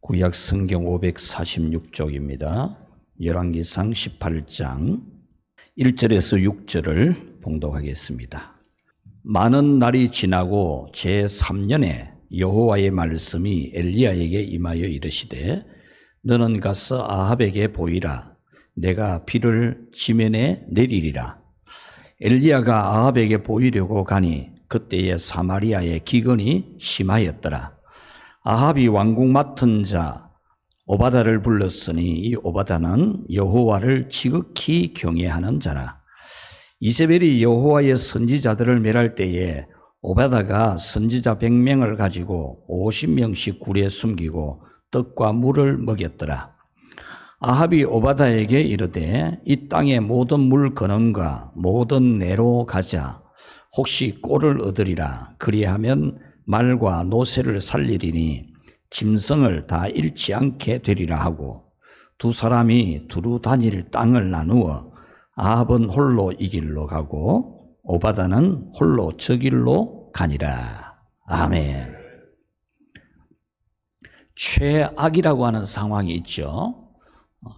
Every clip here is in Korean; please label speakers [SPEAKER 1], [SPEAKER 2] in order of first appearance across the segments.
[SPEAKER 1] 구약 성경 546쪽입니다. 열왕기상 18장 1절에서 6절을 봉독하겠습니다. 많은 날이 지나고 제3년에 여호와의 말씀이 엘리야에게 임하여 이르시되 너는 가서 아합에게 보이라. 내가 비를 지면에 내리리라. 엘리야가 아합에게 보이려고 가니 그때에 사마리아의 기근이 심하였더라. 아합이 왕궁 맡은 자 오바다를 불렀으니 이 오바다는 여호와를 지극히 경외하는 자라. 이세벨이 여호와의 선지자들을 멸할 때에 오바다가 선지자 100명을 가지고 50명씩 굴에 숨기고 떡과 물을 먹였더라. 아합이 오바다에게 이르되 이 땅의 모든 물 근원과 모든 내로 가자. 혹시 꼴을 얻으리라. 그리하면 말과 노새를 살리리니 짐승을 다 잃지 않게 되리라 하고 두 사람이 두루 다닐 땅을 나누어 아합은 홀로 이 길로 가고 오바다는 홀로 저 길로 가니라. 아멘. 최악이라고 하는 상황이 있죠.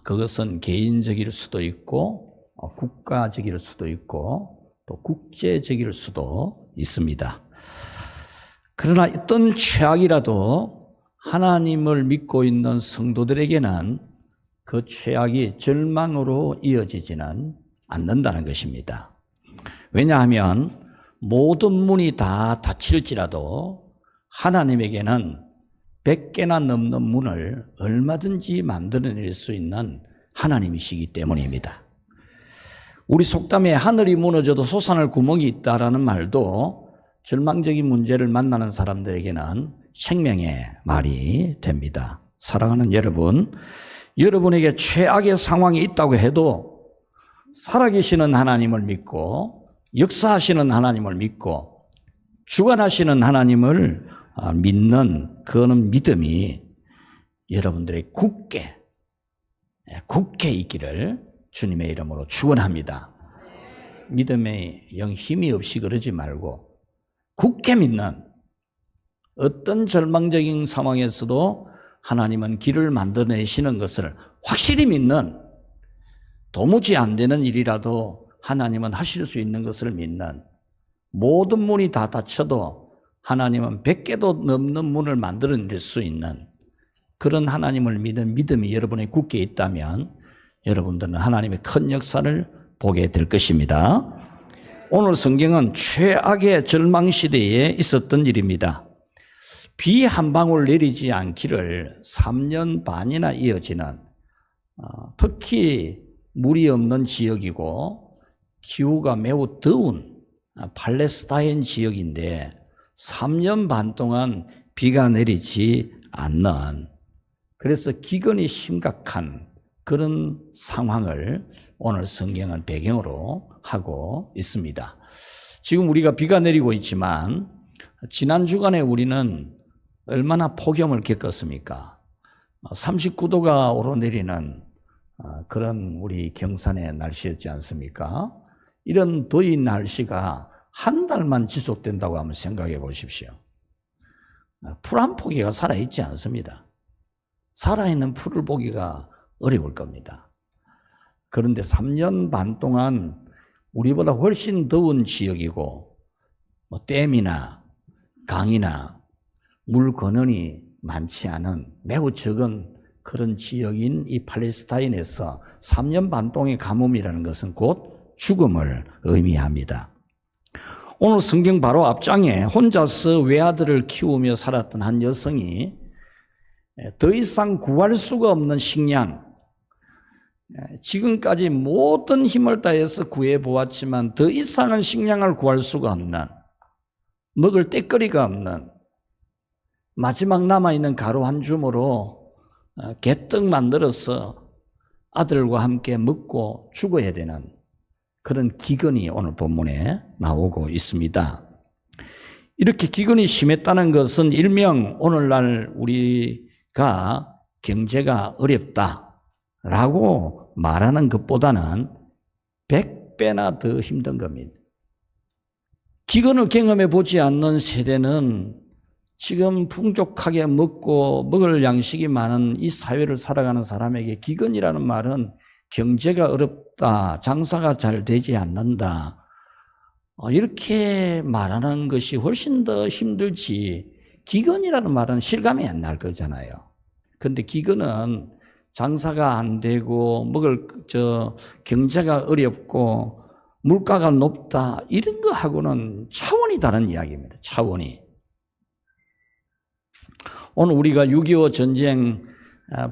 [SPEAKER 1] 그것은 개인적일 수도 있고 국가적일 수도 있고 또 국제적일 수도 있습니다. 그러나 어떤 최악이라도 하나님을 믿고 있는 성도들에게는 그 최악이 절망으로 이어지지는 않는다는 것입니다. 왜냐하면 모든 문이 다 닫힐지라도 하나님에게는 100개나 넘는 문을 얼마든지 만들어낼 수 있는 하나님이시기 때문입니다. 우리 속담에 하늘이 무너져도 솟아날 구멍이 있다라는 말도 절망적인 문제를 만나는 사람들에게는 생명의 말이 됩니다. 사랑하는 여러분, 여러분에게 최악의 상황이 있다고 해도 살아계시는 하나님을 믿고 역사하시는 하나님을 믿고 주관하시는 하나님을 믿는 그런 믿음이 여러분들의 굳게 있기를 주님의 이름으로 축원합니다. 믿음에 영 힘이 없이 그러지 말고 굳게 믿는 어떤 절망적인 상황에서도 하나님은 길을 만들어내시는 것을 확실히 믿는, 도무지 안 되는 일이라도 하나님은 하실 수 있는 것을 믿는, 모든 문이 다 닫혀도 하나님은 100개도 넘는 문을 만들어낼 수 있는 그런 하나님을 믿는 믿음이 여러분의 굳게 있다면 여러분들은 하나님의 큰 역사를 보게 될 것입니다. 오늘 성경은 최악의 절망 시대에 있었던 일입니다. 비 한 방울 내리지 않기를 3년 반이나 이어지는 특히 물이 없는 지역이고 기후가 매우 더운 팔레스타인 지역인데 3년 반 동안 비가 내리지 않는, 그래서 기근이 심각한 그런 상황을 오늘 성경은 배경으로 하고 있습니다. 지금 우리가 비가 내리고 있지만 지난 주간에 우리는 얼마나 폭염을 겪었습니까? 39도가 오르내리는 그런 우리 경산의 날씨였지 않습니까? 이런 더위 날씨가 한 달만 지속된다고 한번 생각해 보십시오. 풀 한 포기가 살아있지 않습니다. 살아있는 풀을 보기가 어려울 겁니다. 그런데 3년 반 동안 우리보다 훨씬 더운 지역이고 댐이나 강이나 물 근원이 많지 않은 매우 적은 그런 지역인 이 팔레스타인에서 3년 반 동의 가뭄이라는 것은 곧 죽음을 의미합니다. 오늘 성경 바로 앞장에 혼자서 외아들을 키우며 살았던 한 여성이 더 이상 구할 수가 없는 식량, 지금까지 모든 힘을 다해서 구해보았지만 더 이상은 식량을 구할 수가 없는, 먹을 때거리가 없는, 마지막 남아있는 가루 한 줌으로 개떡 만들어서 아들과 함께 먹고 죽어야 되는 그런 기근이 오늘 본문에 나오고 있습니다. 이렇게 기근이 심했다는 것은 일명 오늘날 우리가 경제가 어렵다라고 말하는 것보다는 100배나 더 힘든 겁니다. 기근을 경험해 보지 않는 세대는 지금 풍족하게 먹고 먹을 양식이 많은 이 사회를 살아가는 사람에게 기근이라는 말은 경제가 어렵다, 장사가 잘 되지 않는다, 이렇게 말하는 것이 훨씬 더 힘들지, 기근이라는 말은 실감이 안 날 거잖아요. 그런데 기근은 장사가 안 되고 경제가 어렵고 물가가 높다, 이런 거하고는 차원이 다른 이야기입니다. 차원이. 오늘 우리가 6.25 전쟁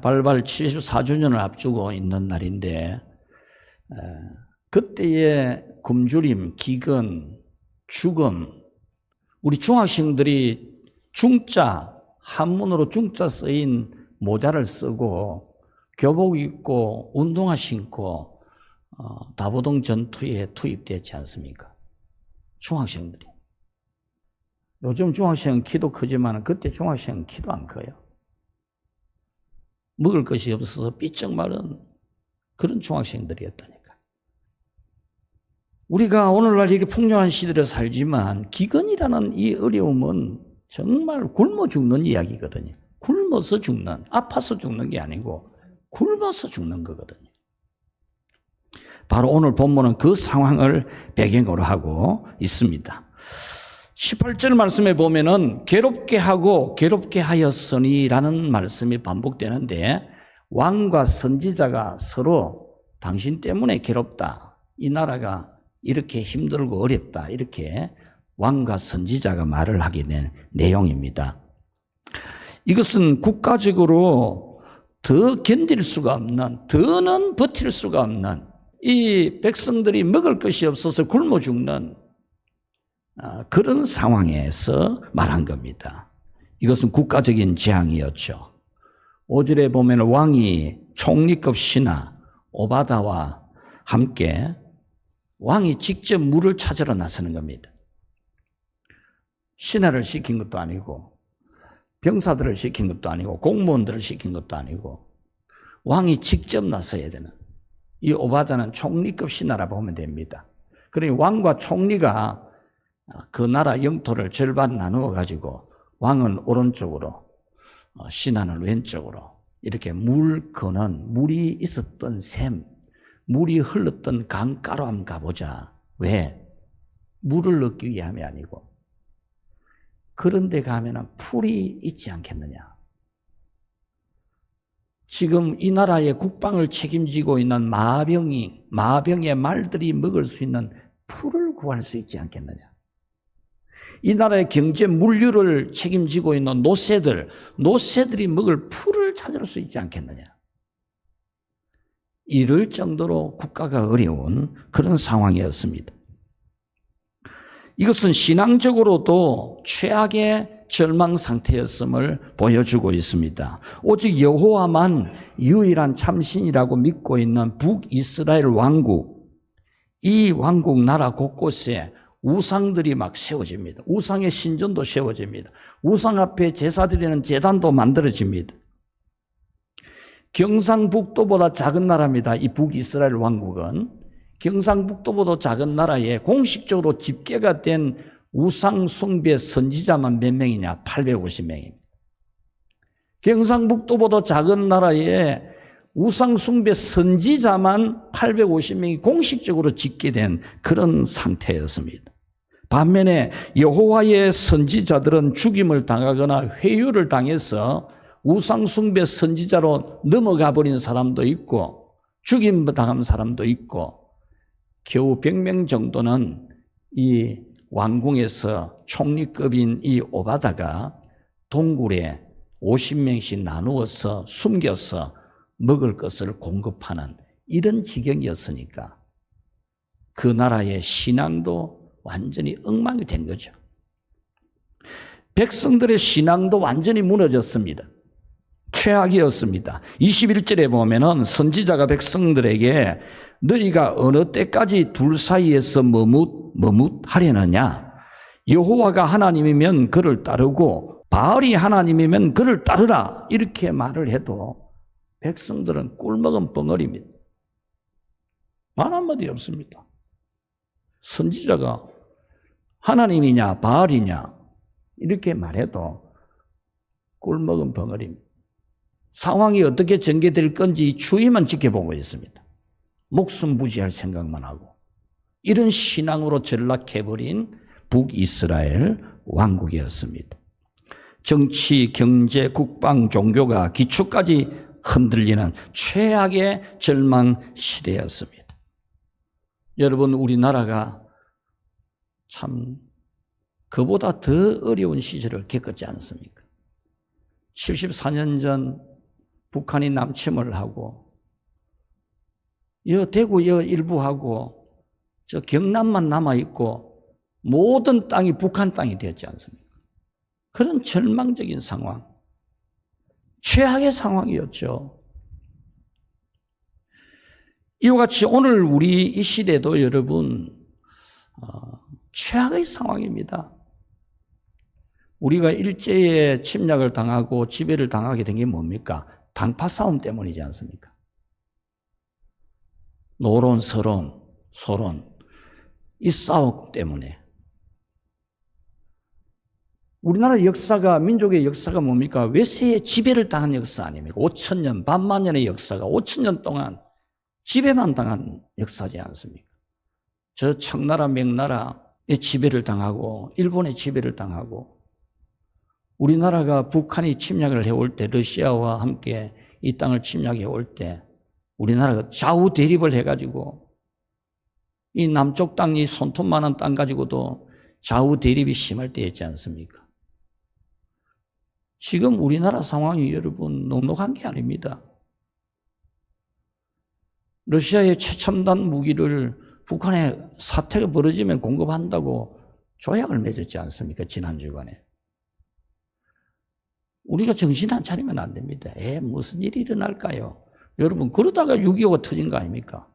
[SPEAKER 1] 발발 74주년을 앞두고 있는 날인데, 그때의 굶주림, 기근, 죽음, 우리 중학생들이 중자, 한문으로 중자 쓰인 모자를 쓰고 교복 입고 운동화 신고 다보동 전투에 투입됐지 않습니까? 중학생들이. 요즘 중학생은 키도 크지만 그때 중학생은 키도 안 커요. 먹을 것이 없어서 삐쩍 마른 그런 중학생들이었다니까. 우리가 오늘날 이렇게 풍요한 시대에 살지만 기근이라는 이 어려움은 정말 굶어 죽는 이야기거든요. 굶어서 죽는, 아파서 죽는 게 아니고 굶어서 죽는 거거든요. 바로 오늘 본문은 그 상황을 배경으로 하고 있습니다. 18절 말씀에 보면은 괴롭게 하고 괴롭게 하였으니라는 말씀이 반복되는데, 왕과 선지자가 서로 당신 때문에 괴롭다, 이 나라가 이렇게 힘들고 어렵다, 이렇게 왕과 선지자가 말을 하게 된 내용입니다. 이것은 국가적으로 더 견딜 수가 없는, 더는 버틸 수가 없는, 이 백성들이 먹을 것이 없어서 굶어 죽는 그런 상황에서 말한 겁니다. 이것은 국가적인 재앙이었죠. 5절에 보면 왕이 총리급 신하 오바다와 함께 왕이 직접 물을 찾으러 나서는 겁니다. 신하를 시킨 것도 아니고 병사들을 시킨 것도 아니고 공무원들을 시킨 것도 아니고 왕이 직접 나서야 되는, 이 오바다는 총리급 신하라 보면 됩니다. 그러니 왕과 총리가 그 나라 영토를 절반 나누어 가지고 왕은 오른쪽으로 신하는 왼쪽으로 이렇게 물이 있었던 샘, 물이 흘렀던 강가로 한번 가보자. 왜? 물을 얻기 위함이 아니고 그런 데 가면 풀이 있지 않겠느냐. 지금 이 나라의 국방을 책임지고 있는 마병의 말들이 먹을 수 있는 풀을 구할 수 있지 않겠느냐. 이 나라의 경제 물류를 책임지고 있는 노새들이 먹을 풀을 찾을 수 있지 않겠느냐. 이럴 정도로 국가가 어려운 그런 상황이었습니다. 이것은 신앙적으로도 최악의 절망 상태였음을 보여주고 있습니다. 오직 여호와만 유일한 참신이라고 믿고 있는 북이스라엘 왕국, 이 왕국 나라 곳곳에 우상들이 막 세워집니다. 우상의 신전도 세워집니다. 우상 앞에 제사 드리는 제단도 만들어집니다. 경상북도보다 작은 나라입니다. 이 북이스라엘 왕국은 경상북도보다 작은 나라에 공식적으로 집계가 된 우상 숭배 선지자만 몇 명이냐? 850명입니다. 경상북도보다 작은 나라에 우상 숭배 선지자만 850명이 공식적으로 집계된 그런 상태였습니다. 반면에 여호와의 선지자들은 죽임을 당하거나 회유를 당해서 우상 숭배 선지자로 넘어가 버린 사람도 있고 죽임 당한 사람도 있고 겨우 100명 정도는 이 왕궁에서 총리급인 이 오바다가 동굴에 50명씩 나누어서 숨겨서 먹을 것을 공급하는 이런 지경이었으니까 그 나라의 신앙도 완전히 엉망이 된 거죠. 백성들의 신앙도 완전히 무너졌습니다. 최악이었습니다. 21절에 보면은 선지자가 백성들에게 너희가 어느 때까지 둘 사이에서 머뭇하려느냐? 여호와가 하나님이면 그를 따르고 바알이 하나님이면 그를 따르라. 이렇게 말을 해도 백성들은 꿀먹은 벙어리입니다. 말 한마디 없습니다. 선지자가 하나님이냐 바알이냐 이렇게 말해도 꿀먹은 벙어리입니다. 상황이 어떻게 전개될 건지 추위만 지켜보고 있습니다. 목숨 부지할 생각만 하고 이런 신앙으로 전락해버린 북이스라엘 왕국이었습니다. 정치, 경제, 국방, 종교가 기초까지 흔들리는 최악의 절망 시대였습니다. 여러분, 우리나라가 참 그보다 더 어려운 시절을 겪었지 않습니까? 74년 전 북한이 남침을 하고 대구 일부하고 저 경남만 남아있고 모든 땅이 북한 땅이 되었지 않습니까? 그런 절망적인 상황, 최악의 상황이었죠. 이와 같이 오늘 우리 이 시대도 여러분 최악의 상황입니다. 우리가 일제에 침략을 당하고 지배를 당하게 된 게 뭡니까? 당파 싸움 때문이지 않습니까? 노론, 서론, 소론 이 싸움 때문에 우리나라 역사가, 민족의 역사가 뭡니까? 외세의 지배를 당한 역사 아닙니까? 5,000년, 반만년의 역사가 5,000년 동안 지배만 당한 역사지 않습니까? 저 청나라, 명나라의 지배를 당하고 일본의 지배를 당하고 우리나라가 북한이 침략을 해올 때 러시아와 함께 이 땅을 침략해 올 때 우리나라가 좌우 대립을 해가지고 이 남쪽 땅이 손톱만한 땅 가지고도 좌우 대립이 심할 때였지 않습니까? 지금 우리나라 상황이 여러분 녹록한 게 아닙니다. 러시아의 최첨단 무기를 북한에 사태가 벌어지면 공급한다고 조약을 맺었지 않습니까? 지난 주간에. 우리가 정신 안 차리면 안 됩니다. 무슨 일이 일어날까요? 여러분, 그러다가 6.25가 터진 거 아닙니까?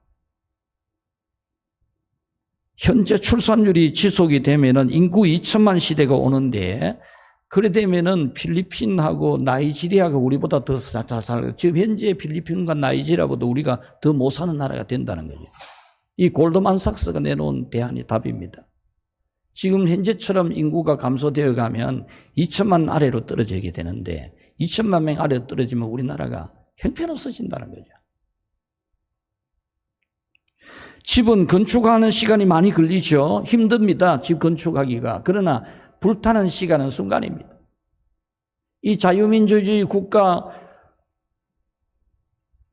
[SPEAKER 1] 현재 출산율이 지속이 되면은 인구 2천만 시대가 오는데, 그래 되면은 필리핀하고 나이지리아가 우리보다 더 잘 살고, 지금 현재 필리핀과 나이지리아보다 우리가 더 못 사는 나라가 된다는 거죠. 이 골드만삭스가 내놓은 대안이 답입니다. 지금 현재처럼 인구가 감소되어 가면 2천만 아래로 떨어지게 되는데 2천만 명 아래로 떨어지면 우리나라가 형편없어진다는 거죠. 집은 건축하는 시간이 많이 걸리죠. 힘듭니다. 집 건축하기가. 그러나 불타는 시간은 순간입니다. 이 자유민주주의 국가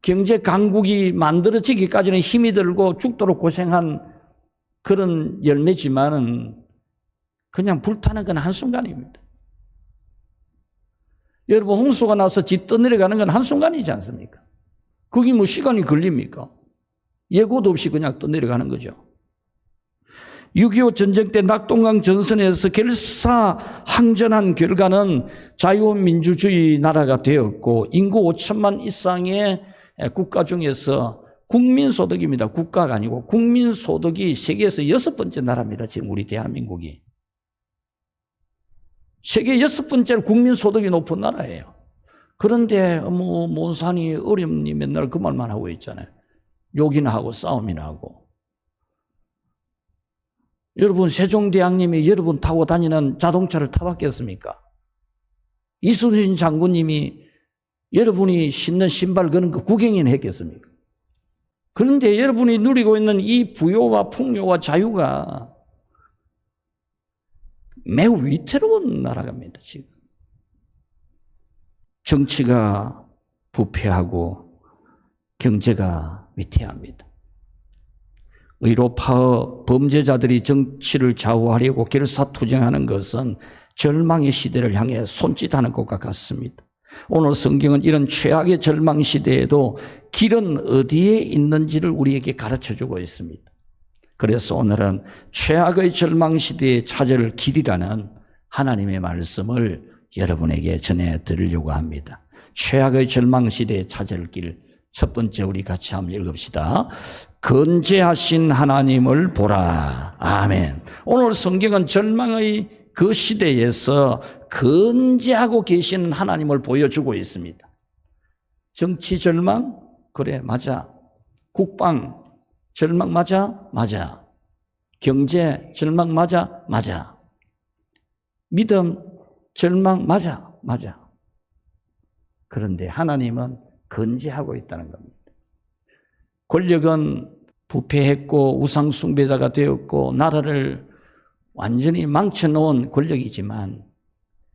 [SPEAKER 1] 경제 강국이 만들어지기까지는 힘이 들고 죽도록 고생한 그런 열매지만은 그냥 불타는 건 한순간입니다. 여러분, 홍수가 나서 집 떠내려가는 건 한순간이지 않습니까? 그게 뭐 시간이 걸립니까? 예고도 없이 그냥 떠내려가는 거죠. 6.25 전쟁 때 낙동강 전선에서 결사항전한 결과는 자유민주주의 나라가 되었고 인구 5천만 이상의 국가 중에서 국민소득입니다. 국가가 아니고 국민소득이 세계에서 6번째 나라입니다. 지금 우리 대한민국이. 세계 6번째로 국민소득이 높은 나라예요. 그런데 몬산이 어렵니 맨날 그 말만 하고 있잖아요. 욕이나 하고 싸움이나 하고. 여러분, 세종대왕님이 여러분 타고 다니는 자동차를 타봤겠습니까? 이순신 장군님이 여러분이 신는 신발 그런 거 구경이나 했겠습니까? 그런데 여러분이 누리고 있는 이 부요와 풍요와 자유가 매우 위태로운 나라입니다, 지금. 정치가 부패하고 경제가 위태합니다. 의로파어 범죄자들이 정치를 좌우하려고 결사투쟁하는 것은 절망의 시대를 향해 손짓하는 것과 같습니다. 오늘 성경은 이런 최악의 절망 시대에도 길은 어디에 있는지를 우리에게 가르쳐주고 있습니다. 그래서 오늘은 최악의 절망 시대에 찾을 길이라는 하나님의 말씀을 여러분에게 전해드리려고 합니다. 최악의 절망 시대에 찾을 길, 첫 번째 우리 같이 한번 읽읍시다. 건재하신 하나님을 보라. 아멘. 오늘 성경은 절망의 그 시대에서 건재하고 계시는 하나님을 보여주고 있습니다. 정치 절망? 그래, 맞아. 국방 절망 맞아? 맞아. 경제 절망 맞아? 맞아. 믿음 절망 맞아? 맞아. 그런데 하나님은 건재하고 있다는 겁니다. 권력은 부패했고 우상 숭배자가 되었고 나라를 완전히 망쳐놓은 권력이지만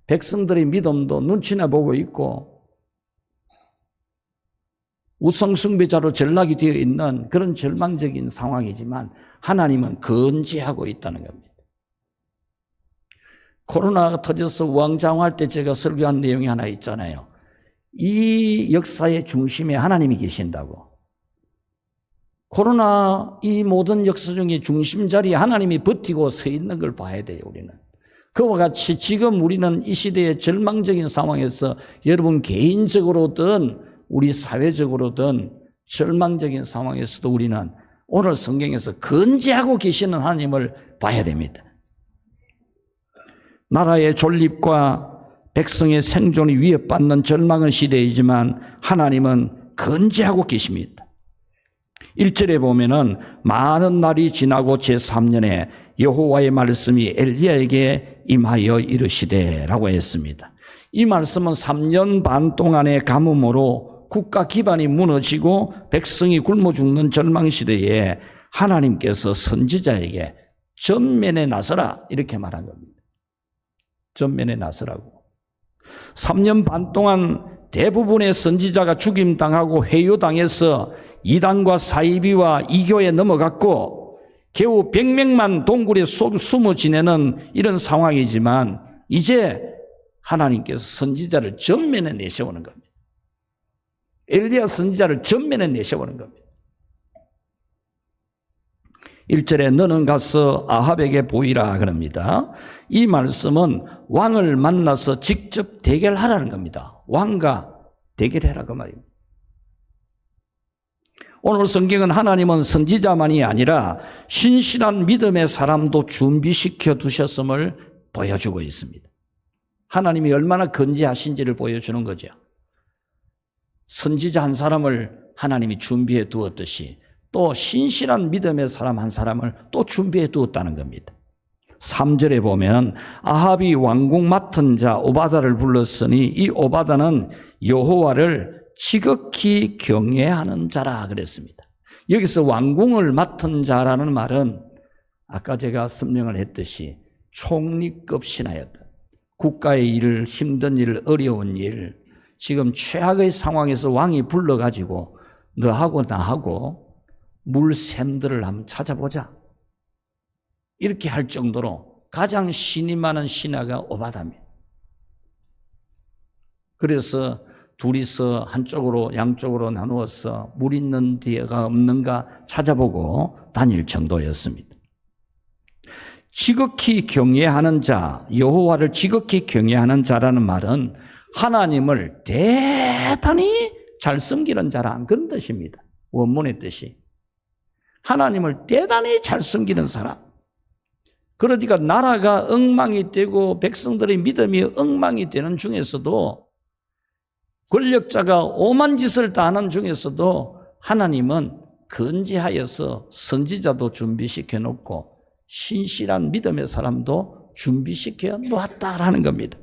[SPEAKER 1] 백성들의 믿음도 눈치나 보고 있고 우상 숭배자로 전락이 되어 있는 그런 절망적인 상황이지만 하나님은 건재하고 있다는 겁니다. 코로나가 터져서 우왕좌왕할 때 제가 설교한 내용이 하나 있잖아요. 이 역사의 중심에 하나님이 계신다고. 코로나 이 모든 역사 중에 중심 자리에 하나님이 버티고 서 있는 걸 봐야 돼요, 우리는. 그와 같이 지금 우리는 이 시대의 절망적인 상황에서 여러분 개인적으로든 우리 사회적으로든 절망적인 상황에서도 우리는 오늘 성경에서 건재하고 계시는 하나님을 봐야 됩니다. 나라의 존립과 백성의 생존이 위협받는 절망은 시대이지만 하나님은 건재하고 계십니다. 1절에 보면은 많은 날이 지나고 제3년에 여호와의 말씀이 엘리야에게 임하여 이르시되 라고 했습니다. 이 말씀은 3년 반 동안의 가뭄으로 국가 기반이 무너지고 백성이 굶어 죽는 절망시대에 하나님께서 선지자에게 전면에 나서라 이렇게 말한 겁니다. 전면에 나서라고. 3년 반 동안 대부분의 선지자가 죽임당하고 회유당해서 이단과 사이비와 이교에 넘어갔고 겨우 100명만 동굴에 숨어 지내는 이런 상황이지만 이제 하나님께서 선지자를 전면에 내세우는 겁니다. 엘리야 선지자를 전면에 내세우는 겁니다. 1절에 너는 가서 아합에게 보이라 그럽니다. 이 말씀은 왕을 만나서 직접 대결하라는 겁니다. 왕과 대결해라 그 말입니다. 오늘 성경은 하나님은 선지자만이 아니라 신실한 믿음의 사람도 준비시켜 두셨음을 보여주고 있습니다. 하나님이 얼마나 건재하신지를 보여주는 거죠. 선지자 한 사람을 하나님이 준비해 두었듯이 또 신실한 믿음의 사람 한 사람을 또 준비해 두었다는 겁니다. 3절에 보면 아합이 왕궁 맡은 자 오바다를 불렀으니 이 오바다는 여호와를 지극히 경외하는 자라 그랬습니다. 여기서 왕궁을 맡은 자라는 말은 아까 제가 설명을 했듯이 총리급 신하였다. 국가의 일을, 힘든 일, 어려운 일, 지금 최악의 상황에서 왕이 불러가지고 너하고 나하고 물샘들을 한번 찾아보자. 이렇게 할 정도로 가장 신이 많은 신하가 오바다입니다. 그래서 둘이서 한쪽으로 양쪽으로 나누어서 물 있는 데가 없는가 찾아보고 다닐 정도였습니다. 지극히 경외하는 자, 여호와를 지극히 경외하는 자라는 말은 하나님을 대단히 잘 섬기는 자라는 그런 뜻입니다. 원문의 뜻이. 하나님을 대단히 잘 섬기는 사람. 그러니까 나라가 엉망이 되고 백성들의 믿음이 엉망이 되는 중에서도 권력자가 오만 짓을 다 하는 중에서도 하나님은 건재하여서 선지자도 준비시켜 놓고 신실한 믿음의 사람도 준비시켜 놓았다라는 겁니다.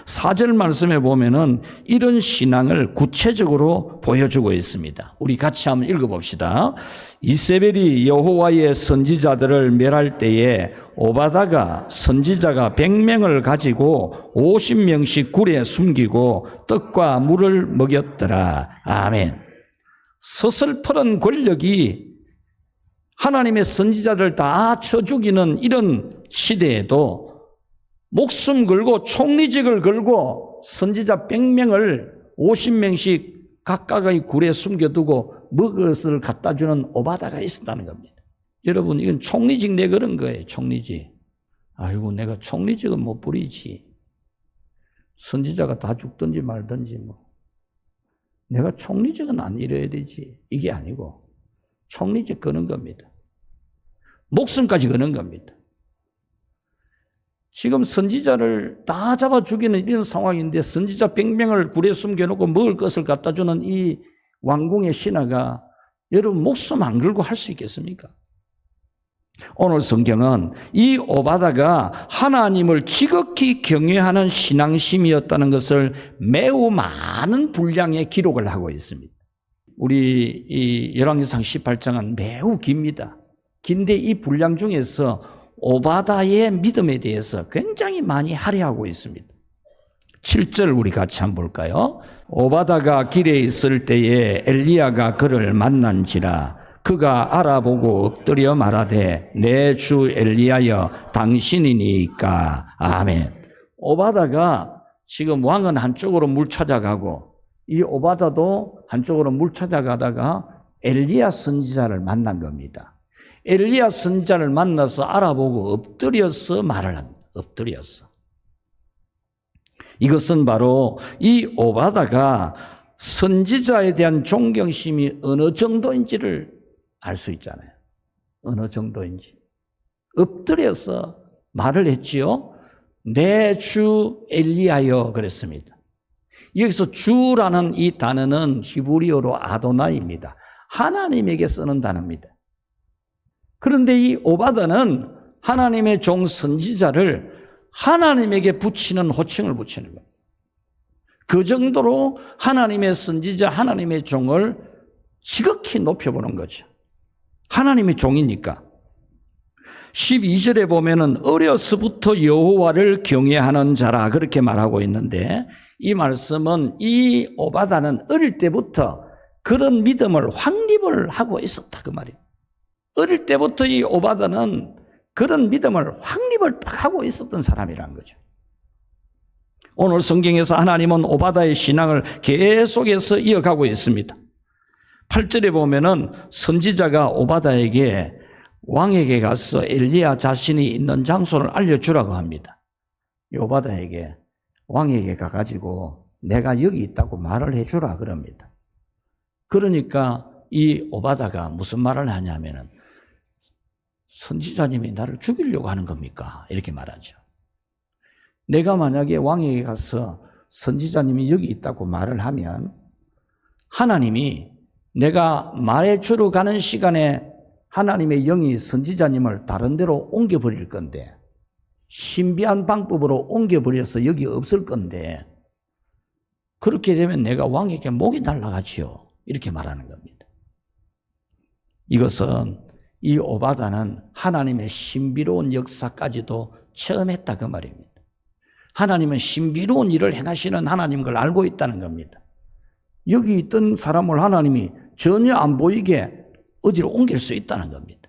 [SPEAKER 1] 4절 말씀에 보면은 이런 신앙을 구체적으로 보여주고 있습니다. 우리 같이 한번 읽어봅시다. 이세벨이 여호와의 선지자들을 멸할 때에 오바다가 선지자가 100명을 가지고 50명씩 굴에 숨기고 떡과 물을 먹였더라. 아멘. 서슬퍼런 권력이 하나님의 선지자들 다 쳐 죽이는 이런 시대에도 목숨 걸고 총리직을 걸고 선지자 100명을 50명씩 각각의 굴에 숨겨두고 먹을 것을 갖다 주는 오바다가 있었다는 겁니다. 여러분 이건 총리직 내 그런 거예요. 총리직. 아이고 내가 총리직은 못 부리지. 선지자가 다 죽든지 말든지 뭐. 내가 총리직은 안 이뤄야 되지. 이게 아니고 총리직 거는 겁니다. 목숨까지 거는 겁니다. 지금 선지자를 다 잡아 죽이는 이런 상황인데 선지자 100명을 굴에 숨겨놓고 먹을 것을 갖다 주는 이 왕궁의 신하가 여러분 목숨 안 걸고 할 수 있겠습니까? 오늘 성경은 이 오바다가 하나님을 지극히 경외하는 신앙심이었다는 것을 매우 많은 분량의 기록을 하고 있습니다. 우리 이 열왕기상 18장은 매우 깁니다. 긴데 이 분량 중에서 오바다의 믿음에 대해서 굉장히 많이 할애하고 있습니다. 7절 우리 같이 한번 볼까요? 오바다가 길에 있을 때에 엘리야가 그를 만난지라. 그가 알아보고 엎드려 말하되 내 주 엘리야여 당신이니까. 아멘. 오바다가 지금 왕은 한쪽으로 물 찾아가고 이 오바다도 한쪽으로 물 찾아가다가 엘리야 선지자를 만난 겁니다. 엘리야 선지자를 만나서 알아보고 엎드려서 말을 한다. 엎드렸어. 이것은 바로 이 오바다가 선지자에 대한 존경심이 어느 정도인지를 알 수 있잖아요. 어느 정도인지. 엎드려서 말을 했지요. 내 주 엘리야여 그랬습니다. 여기서 주라는 이 단어는 히브리어로 아도나이입니다. 하나님에게 쓰는 단어입니다. 그런데 이 오바다는 하나님의 종 선지자를 하나님에게 붙이는 호칭을 붙이는 거예요. 그 정도로 하나님의 선지자, 하나님의 종을 지극히 높여보는 거죠. 하나님의 종이니까. 12절에 보면은 어려서부터 여호와를 경외하는 자라 그렇게 말하고 있는데 이 말씀은 이 오바다는 어릴 때부터 그런 믿음을 확립을 하고 있었다 그 말이에요. 어릴 때부터 이 오바다는 그런 믿음을 확립을 딱 하고 있었던 사람이라는 거죠. 오늘 성경에서 하나님은 오바다의 신앙을 계속해서 이어가고 있습니다. 8절에 보면은 선지자가 오바다에게 왕에게 가서 엘리야 자신이 있는 장소를 알려주라고 합니다. 오바다에게 왕에게 가가지고 내가 여기 있다고 말을 해주라 그럽니다. 그러니까 이 오바다가 무슨 말을 하냐면은 선지자님이 나를 죽이려고 하는 겁니까? 이렇게 말하죠. 내가 만약에 왕에게 가서 선지자님이 여기 있다고 말을 하면 하나님이 내가 말해주러 가는 시간에 하나님의 영이 선지자님을 다른 데로 옮겨버릴 건데 신비한 방법으로 옮겨버려서 여기 없을 건데 그렇게 되면 내가 왕에게 목이 날아가지요. 이렇게 말하는 겁니다. 이것은 이 오바다는 하나님의 신비로운 역사까지도 체험했다 그 말입니다. 하나님은 신비로운 일을 행하시는 하나님인 걸 알고 있다는 겁니다. 여기 있던 사람을 하나님이 전혀 안 보이게 어디로 옮길 수 있다는 겁니다.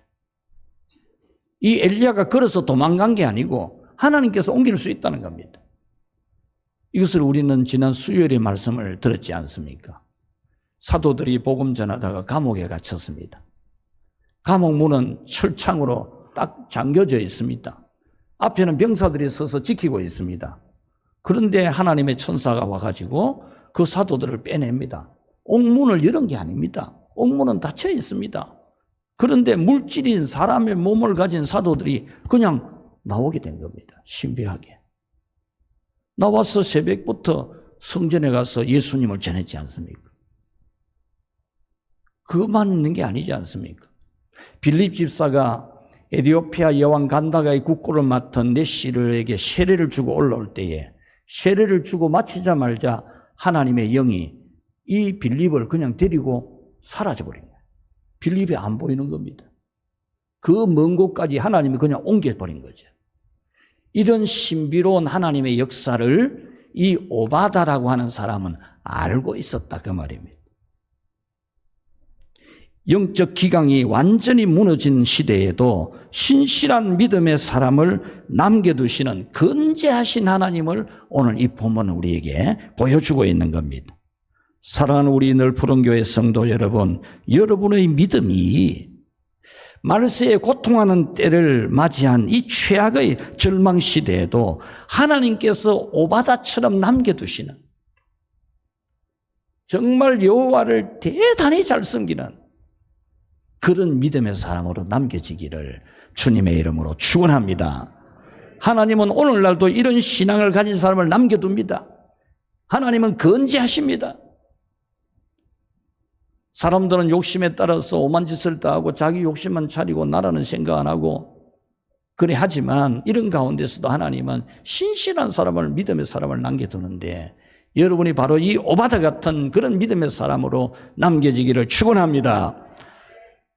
[SPEAKER 1] 이 엘리야가 걸어서 도망간 게 아니고 하나님께서 옮길 수 있다는 겁니다. 이것을 우리는 지난 수요일에 말씀을 들었지 않습니까? 사도들이 복음 전하다가 감옥에 갇혔습니다. 감옥 문은 철창으로 딱 잠겨져 있습니다. 앞에는 병사들이 서서 지키고 있습니다. 그런데 하나님의 천사가 와가지고 그 사도들을 빼냅니다. 옥문을 열은 게 아닙니다. 옥문은 닫혀 있습니다. 그런데 물질인 사람의 몸을 가진 사도들이 그냥 나오게 된 겁니다. 신비하게. 나와서 새벽부터 성전에 가서 예수님을 전했지 않습니까? 그것만 있는 게 아니지 않습니까? 빌립 집사가 에티오피아 여왕 간다가의 국고를 맡은 네시르에게 세례를 주고 올라올 때에 세례를 주고 마치자마자 하나님의 영이 이 빌립을 그냥 데리고 사라져버린 거예요. 빌립이 안 보이는 겁니다. 그 먼 곳까지 하나님이 그냥 옮겨버린 거죠. 이런 신비로운 하나님의 역사를 이 오바다라고 하는 사람은 알고 있었다 그 말입니다. 영적 기강이 완전히 무너진 시대에도 신실한 믿음의 사람을 남겨두시는 건재하신 하나님을 오늘 이 본문은 우리에게 보여주고 있는 겁니다. 사랑하는 우리 널푸른 교회 성도 여러분, 여러분의 믿음이 말세에 고통하는 때를 맞이한 이 최악의 절망 시대에도 하나님께서 오바다처럼 남겨두시는 정말 여호와를 대단히 잘 섬기는 그런 믿음의 사람으로 남겨지기를 주님의 이름으로 축원합니다. 하나님은 오늘날도 이런 신앙을 가진 사람을 남겨둡니다. 하나님은 건재하십니다. 사람들은 욕심에 따라서 오만 짓을 다 하고 자기 욕심만 차리고 나라는 생각 안 하고 그래 하지만 이런 가운데서도 하나님은 신실한 사람을, 믿음의 사람을 남겨두는데 여러분이 바로 이 오바다 같은 그런 믿음의 사람으로 남겨지기를 축원합니다.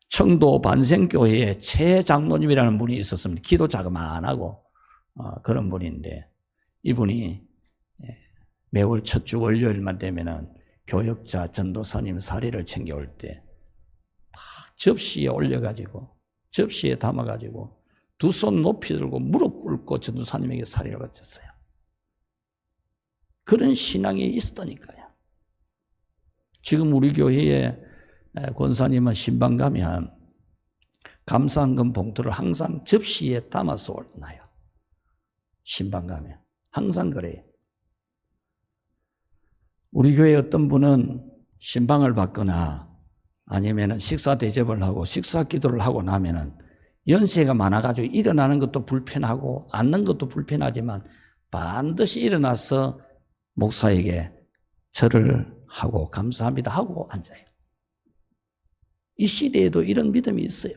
[SPEAKER 1] 청도 반생교회에 최 장로님이라는 분이 있었습니다. 기도 자그만하고 그런 분인데 이분이 매월 첫 주 월요일만 되면은 교역자, 전도사님 사리를 챙겨올 때 다 접시에 올려가지고 접시에 담아가지고 두 손 높이 들고 무릎 꿇고 전도사님에게 사리를 바쳤어요. 그런 신앙이 있었다니까요. 지금 우리 교회에 권사님은 신방 가면 감사한금 봉투를 항상 접시에 담아서 올려놔요. 신방 가면 항상 그래요. 우리 교회 어떤 분은 신방을 받거나 아니면 식사 대접을 하고 식사 기도를 하고 나면은 연세가 많아가지고 일어나는 것도 불편하고 앉는 것도 불편하지만 반드시 일어나서 목사에게 절을 하고 감사합니다 하고 앉아요. 이 시대에도 이런 믿음이 있어요.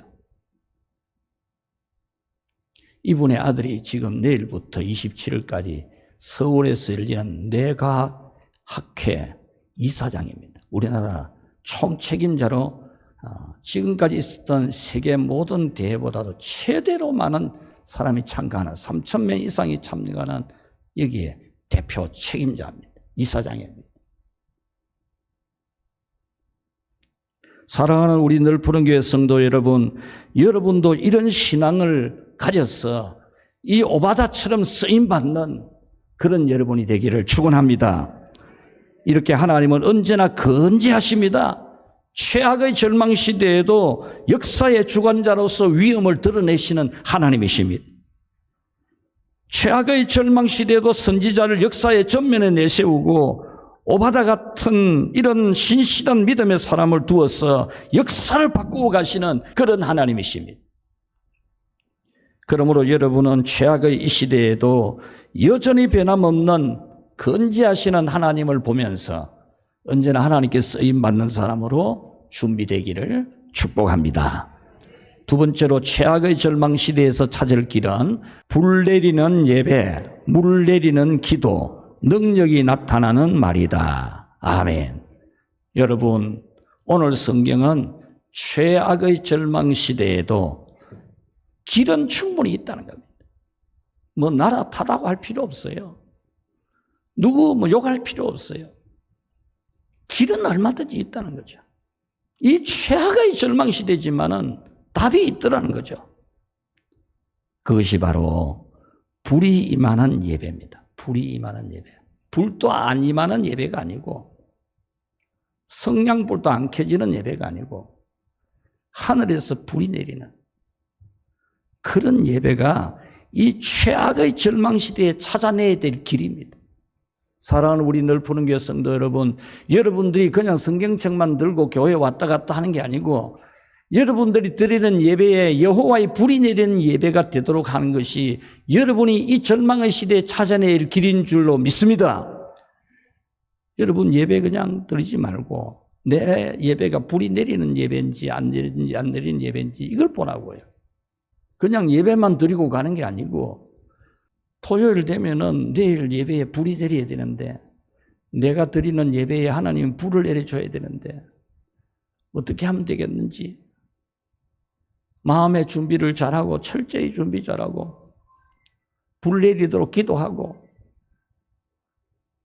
[SPEAKER 1] 이분의 아들이 지금 내일부터 27일까지 서울에서 열리는 뇌과학회 이사장입니다. 우리나라 총책임자로 지금까지 있었던 세계 모든 대회보다도 최대로 많은 사람이 참가하는 3,000명 이상이 참가하는 여기에 대표 책임자입니다. 이사장입니다. 사랑하는 우리 늘푸른 교회 성도 여러분, 여러분도 이런 신앙을 가져서 이 오바다처럼 쓰임받는 그런 여러분이 되기를 축원합니다. 이렇게 하나님은 언제나 건재하십니다. 최악의 절망 시대에도 역사의 주관자로서 위엄을 드러내시는 하나님이십니다. 최악의 절망 시대에도 선지자를 역사의 전면에 내세우고 오바다 같은 이런 신실한 믿음의 사람을 두어서 역사를 바꾸고 가시는 그런 하나님이십니다. 그러므로 여러분은 최악의 이 시대에도 여전히 변함없는 건재하시는 하나님을 보면서 언제나 하나님께 쓰임받는 사람으로 준비되기를 축복합니다. 두 번째로 최악의 절망 시대에서 찾을 길은 불 내리는 예배, 물 내리는 기도, 능력이 나타나는 말이다. 아멘. 여러분, 오늘 성경은 최악의 절망 시대에도 길은 충분히 있다는 겁니다. 뭐 나라 타다고 할 필요 없어요. 누구 뭐 욕할 필요 없어요. 길은 얼마든지 있다는 거죠. 이 최악의 절망 시대지만은 답이 있더라는 거죠. 그것이 바로 불이 임하는 예배입니다. 불이 임하는 예배. 불도 안 임하는 예배가 아니고 성냥불도 안 켜지는 예배가 아니고 하늘에서 불이 내리는 그런 예배가 이 최악의 절망 시대에 찾아내야 될 길입니다. 사랑하는 우리 늘푸른 교회 성도 여러분, 여러분들이 그냥 성경책만 들고 교회 왔다 갔다 하는 게 아니고 여러분들이 드리는 예배에 여호와의 불이 내리는 예배가 되도록 하는 것이 여러분이 이 절망의 시대에 찾아낼 길인 줄로 믿습니다. 여러분 예배 그냥 드리지 말고 내 예배가 불이 내리는 예배인지 안 내리는 예배인지 이걸 보라고요. 그냥 예배만 드리고 가는 게 아니고 토요일 되면은 내일 예배에 불이 내려야 되는데 내가 드리는 예배에 하나님은 불을 내려줘야 되는데 어떻게 하면 되겠는지 마음의 준비를 잘하고 철저히 준비 잘하고 불 내리도록 기도하고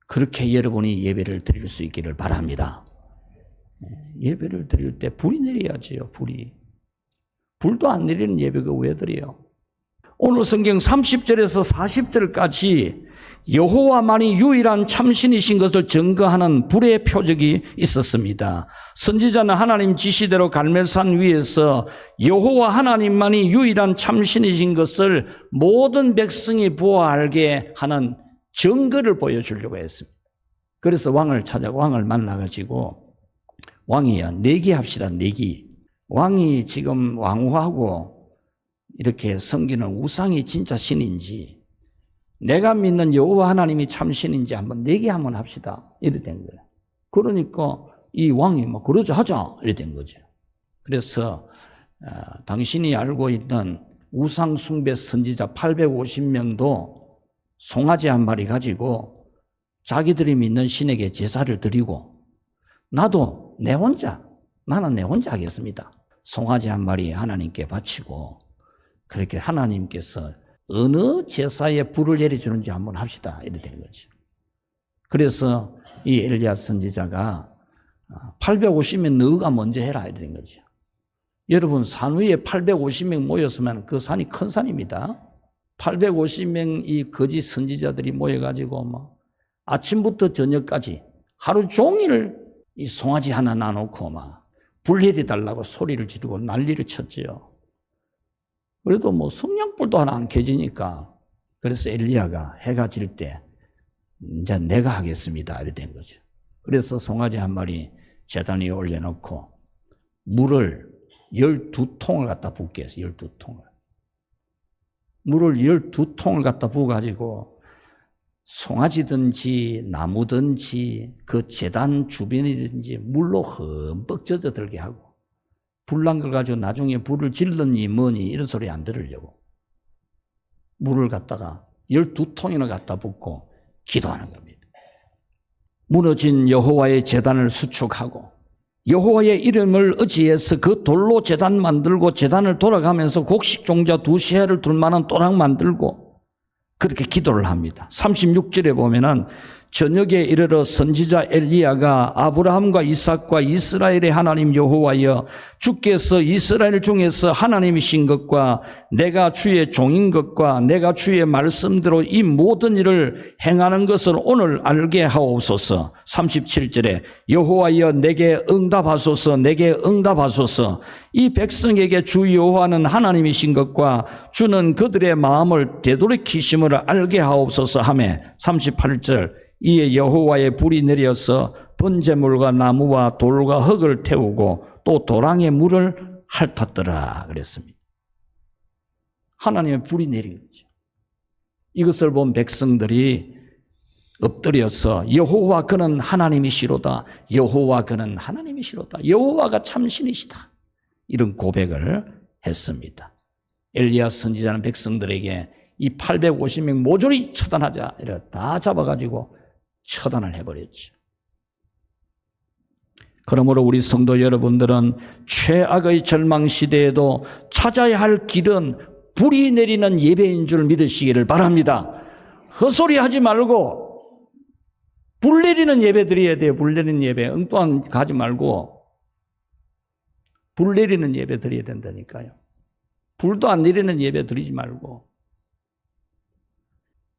[SPEAKER 1] 그렇게 여러분이 예배를 드릴 수 있기를 바랍니다. 예배를 드릴 때 불이 내려야지요. 불도 안 내리는 예배가 왜 드려요? 오늘 성경 30절에서 40절까지 여호와만이 유일한 참신이신 것을 증거하는 불의 표적이 있었습니다. 선지자는 하나님 지시대로 갈멜산 위에서 여호와 하나님만이 유일한 참신이신 것을 모든 백성이 보아 알게 하는 증거를 보여주려고 했습니다. 그래서 왕을 찾아고 왕을 만나가지고 왕이야 내기합시다. 내기. 왕이 지금 왕후하고 이렇게 섬기는 우상이 진짜 신인지 내가 믿는 여호와 하나님이 참 신인지 한번 내기 한번 합시다. 이래 된 거예요. 그러니까 이 왕이 뭐 그러자 하자 이래 된 거죠. 그래서 당신이 알고 있는 우상 숭배 선지자 850명도 송아지 한 마리 가지고 자기들이 믿는 신에게 제사를 드리고 나는 내 혼자 하겠습니다. 송아지 한 마리 하나님께 바치고 그렇게 하나님께서 어느 제사에 불을 내려주는지 한번 합시다 이래 된 거죠. 그래서 이 엘리야 선지자가 850명 너가 먼저 해라 이래 된 거죠. 여러분 산 위에 850명 모였으면 그 산이 큰 산입니다. 850명 이 거짓 선지자들이 모여가지고 막 아침부터 저녁까지 하루 종일 이 송아지 하나 놔놓고 막 불해리 달라고 소리를 지르고 난리를 쳤지요. 그래도 뭐 성냥불도 하나 안 켜지니까 그래서 엘리야가 해가 질 때 이제 내가 하겠습니다 이래 된 거죠. 그래서 송아지 한 마리 제단 위에 올려놓고 물을 12통을 갖다 붓게 해서 12통을. 물을 12통을 갖다 부어가지고 송아지든지 나무든지 그 제단 주변이든지 물로 흠뻑 젖어들게 하고 불난 걸 가지고 나중에 불을 질렀니 뭐니 이런 소리 안 들으려고 물을 갖다가 12통이나 갖다 붓고 기도하는 겁니다. 무너진 여호와의 제단을 수축하고 여호와의 이름을 의지해서 그 돌로 제단 만들고 제단을 돌아가면서 곡식 종자 2세알을 둘 만한 또랑 만들고 그렇게 기도를 합니다. 36절에 보면은 저녁에 이르러 선지자 엘리야가 아브라함과 이삭과 이스라엘의 하나님 여호와여 주께서 이스라엘 중에서 하나님이신 것과 내가 주의 종인 것과 내가 주의 말씀대로 이 모든 일을 행하는 것을 오늘 알게 하옵소서. 37절에 여호와여 내게 응답하소서 내게 응답하소서. 이 백성에게 주 여호와는 하나님이신 것과 주는 그들의 마음을 되돌이키심을 알게 하옵소서 하며 38절 이에 여호와의 불이 내려서 번제물과 나무와 돌과 흙을 태우고 또 도랑의 물을 핥았더라 그랬습니다. 하나님의 불이 내린 거죠. 이것을 본 백성들이 엎드려서 여호와 그는 하나님이시로다 여호와 그는 하나님이시로다 여호와가 참신이시다 이런 고백을 했습니다. 엘리야 선지자는 백성들에게 이 850명 모조리 처단하자 이렇게 다 잡아가지고 처단을 해버렸죠. 그러므로 우리 성도 여러분들은 최악의 절망시대에도 찾아야 할 길은 불이 내리는 예배인 줄 믿으시기를 바랍니다. 헛소리하지 말고 불 내리는 예배 드려야 돼요. 불 내리는 예배 엉뚱한 가지 말고 불 내리는 예배 드려야 된다니까요. 불도 안 내리는 예배 드리지 말고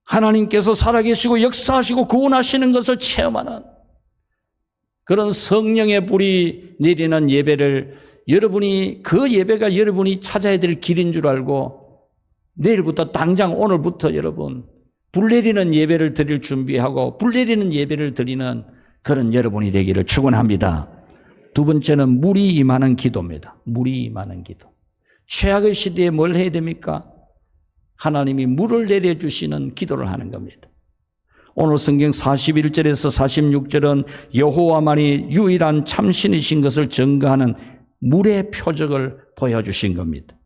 [SPEAKER 1] 하나님께서 살아계시고 역사하시고 구원하시는 것을 체험하는 그런 성령의 불이 내리는 예배를 여러분이 그 예배가 여러분이 찾아야 될 길인 줄 알고 내일부터 당장 오늘부터 여러분 불 내리는 예배를 드릴 준비하고 불 내리는 예배를 드리는 그런 여러분이 되기를 축원합니다. 두 번째는 물이 임하는 기도입니다. 물이 임하는 기도. 최악의 시대에 뭘 해야 됩니까? 하나님이 물을 내려주시는 기도를 하는 겁니다. 오늘 성경 41절에서 46절은 여호와만이 유일한 참신이신 것을 증거하는 물의 표적을 보여주신 겁니다.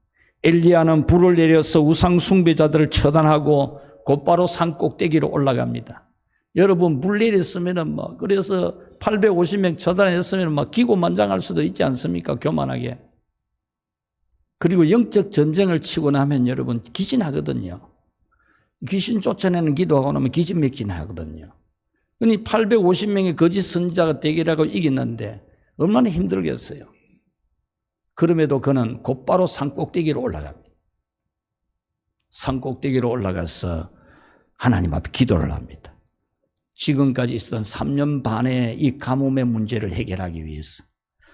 [SPEAKER 1] 엘리야는 불을 내려서 우상 숭배자들을 처단하고 곧바로 산 꼭대기로 올라갑니다. 여러분 물 내렸으면은 그래서 850명 처단했으면 기고만장할 수도 있지 않습니까? 교만하게. 그리고 영적 전쟁을 치고 나면 여러분 기진하거든요. 귀신 쫓아내는 기도하고 나면 기진맥진하거든요. 그러니 850명의 거짓 선지자가 대결하고 이겼는데 얼마나 힘들겠어요. 그럼에도 그는 곧바로 산꼭대기로 올라갑니다. 산꼭대기로 올라가서 하나님 앞에 기도를 합니다. 지금까지 있었던 3년 반의 이 가뭄의 문제를 해결하기 위해서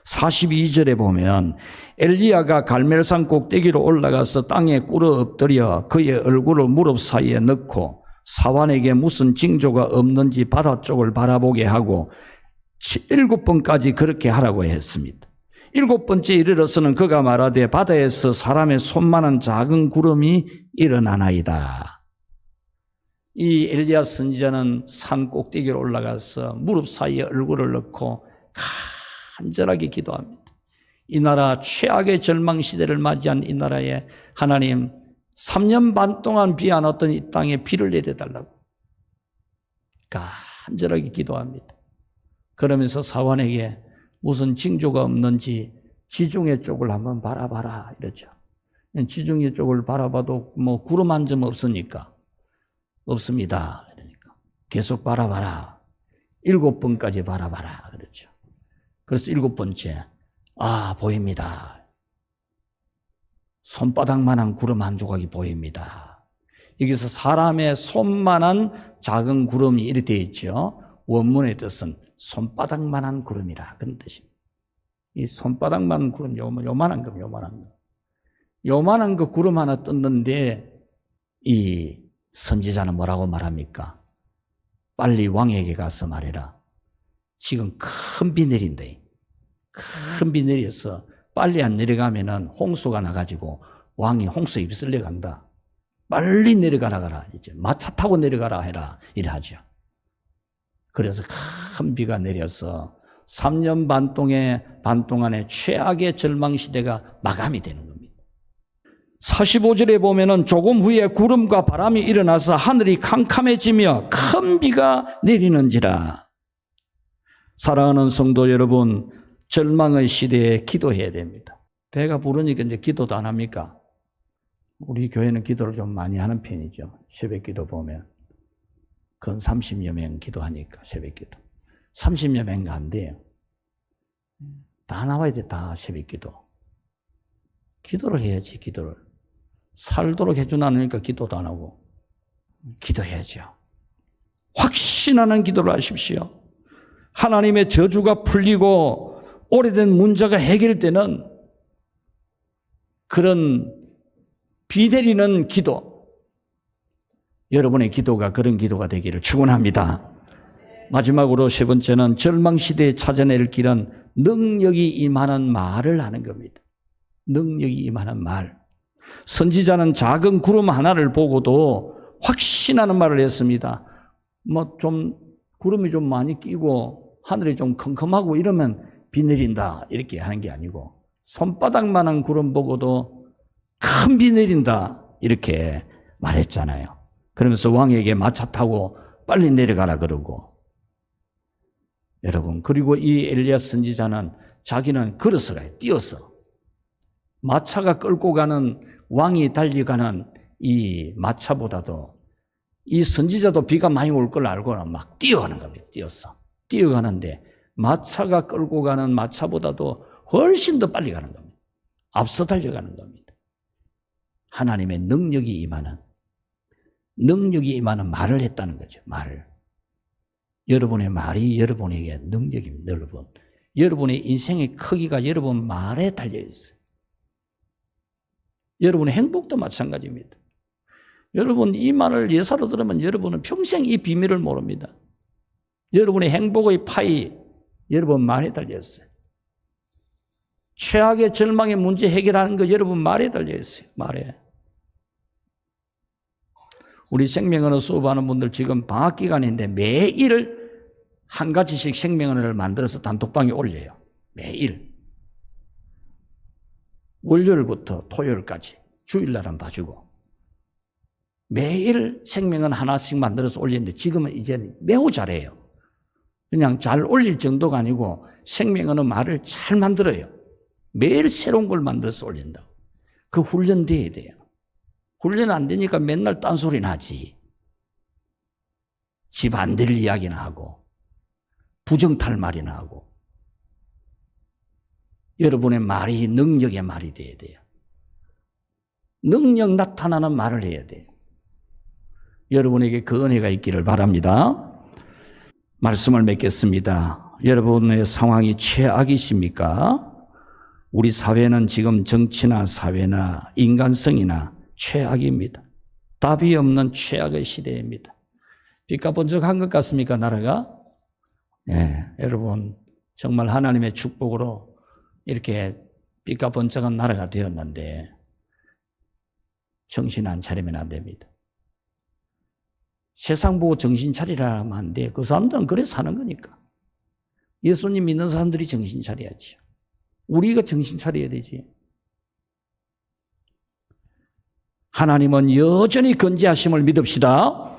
[SPEAKER 1] 42절에 보면 엘리야가 갈멜산 꼭대기로 올라가서 땅에 꿇어 엎드려 그의 얼굴을 무릎 사이에 넣고 사환에게 무슨 징조가 없는지 바다 쪽을 바라보게 하고 7번까지 그렇게 하라고 했습니다. 7번째 이르러서는 그가 말하되 바다에서 사람의 손만한 작은 구름이 일어나나이다. 이 엘리야 선지자는 산 꼭대기로 올라가서 무릎 사이에 얼굴을 넣고 간절하게 기도합니다. 이 나라 최악의 절망 시대를 맞이한 이 나라에 하나님 3년 반 동안 비 안 왔던 이 땅에 비를 내려달라고 간절하게 기도합니다. 그러면서 사환에게 무슨 징조가 없는지 지중해 쪽을 한번 바라봐라 이러죠. 지중해 쪽을 바라봐도 뭐 구름 한 점 없으니까 없습니다. 그러니까 계속 바라봐라. 7번까지 바라봐라 그러죠. 그래서 7번째 보입니다. 손바닥만한 구름 한 조각이 보입니다. 여기서 사람의 손만한 작은 구름이 이렇게 되어 있죠. 원문의 뜻은 손바닥만한 구름이라 그런 뜻입니다. 이 손바닥만한 구름, 요만한 거. 요만한 거 구름 하나 떴는데 이 선지자는 뭐라고 말합니까? 빨리 왕에게 가서 말해라. 지금 큰 비 내린대. 큰 비 내려서 빨리 안 내려가면은 홍수가 나가지고 왕이 홍수 입술려 간다. 빨리 내려가라. 이제 마차 타고 내려가라 해라. 이래 하죠. 그래서 큰 비가 내려서 3년 반 동안의 최악의 절망 시대가 마감이 되는 겁니다. 45절에 보면은 조금 후에 구름과 바람이 일어나서 하늘이 캄캄해지며 큰 비가 내리는지라. 사랑하는 성도 여러분, 절망의 시대에 기도해야 됩니다. 배가 부르니까 이제 기도도 안 합니까? 우리 교회는 기도를 좀 많이 하는 편이죠. 새벽 기도 보면. 근 30여 명 기도하니까, 새벽 기도. 30여 명가 안 돼요. 다 나와야 돼, 다 새벽 기도. 기도를 해야지, 기도를. 살도록 해주지 않으니까 기도도 안 하고. 기도해야죠. 확신하는 기도를 하십시오. 하나님의 저주가 풀리고 오래된 문제가 해결되는 그런 비 내리는 기도. 여러분의 기도가 그런 기도가 되기를 축원합니다. 마지막으로 세 번째는 절망시대에 찾아낼 길은 능력이 임하는 말을 하는 겁니다. 능력이 임하는 말. 선지자는 작은 구름 하나를 보고도 확신하는 말을 했습니다. 구름이 좀 많이 끼고 하늘이 좀 컴컴하고 이러면 비 내린다 이렇게 하는 게 아니고 손바닥만한 구름 보고도 큰 비 내린다 이렇게 말했잖아요. 그러면서 왕에게 마차 타고 빨리 내려가라 그러고. 여러분, 그리고 이 엘리야 선지자는 자기는 걸어서 가요. 뛰어서. 마차가 끌고 가는, 왕이 달려가는 이 마차보다도 이 선지자도 비가 많이 올 걸 알고는 막 뛰어가는 겁니다. 뛰어서. 뛰어가는데 마차가 끌고 가는 마차보다도 훨씬 더 빨리 가는 겁니다. 앞서 달려가는 겁니다. 하나님의 능력이 임하는 말을 했다는 거죠. 말을. 여러분의 말이 여러분에게 능력입니다. 여러분. 여러분의 인생의 크기가 여러분 말에 달려있어요. 여러분의 행복도 마찬가지입니다. 여러분 이 말을 예사로 들으면 여러분은 평생 이 비밀을 모릅니다. 여러분의 행복의 파이 여러분 말에 달려있어요. 최악의 절망의 문제 해결하는 거 여러분 말에 달려있어요. 말에. 우리 생명언어 수업하는 분들 지금 방학 기간인데 매일 한 가지씩 생명언어를 만들어서 단톡방에 올려요. 매일. 월요일부터 토요일까지 주일날은 봐주고 매일 생명언어 하나씩 만들어서 올리는데 지금은 이제는 매우 잘해요. 그냥 잘 올릴 정도가 아니고 생명언어 말을 잘 만들어요. 매일 새로운 걸 만들어서 올린다고. 그 훈련돼야 돼요. 훈련 안 되니까 맨날 딴소리 나지. 집 안 될 이야기나 하고 부정탈 말이나 하고. 여러분의 말이 능력의 말이 돼야 돼요. 능력 나타나는 말을 해야 돼요. 여러분에게 그 은혜가 있기를 바랍니다. 말씀을 맺겠습니다. 여러분의 상황이 최악이십니까? 우리 사회는 지금 정치나 사회나 인간성이나 최악입니다. 답이 없는 최악의 시대입니다. 삐까번쩍한 것 같습니까, 나라가? 네, 여러분 정말 하나님의 축복으로 이렇게 삐까번쩍한 나라가 되었는데 정신 안 차리면 안 됩니다. 세상 보고 정신 차리라 하면 안 돼. 그 사람들은 그래 사는 거니까. 예수님 믿는 사람들이 정신 차려야지. 우리가 정신 차려야 되지. 하나님은 여전히 건재하심을 믿읍시다.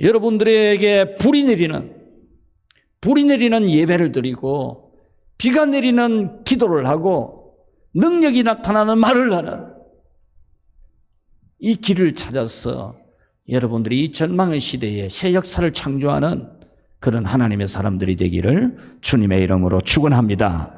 [SPEAKER 1] 여러분들에게 불이 내리는 예배를 드리고 비가 내리는 기도를 하고 능력이 나타나는 말을 하는 이 길을 찾아서 여러분들이 이 절망의 시대에 새 역사를 창조하는 그런 하나님의 사람들이 되기를 주님의 이름으로 축원합니다.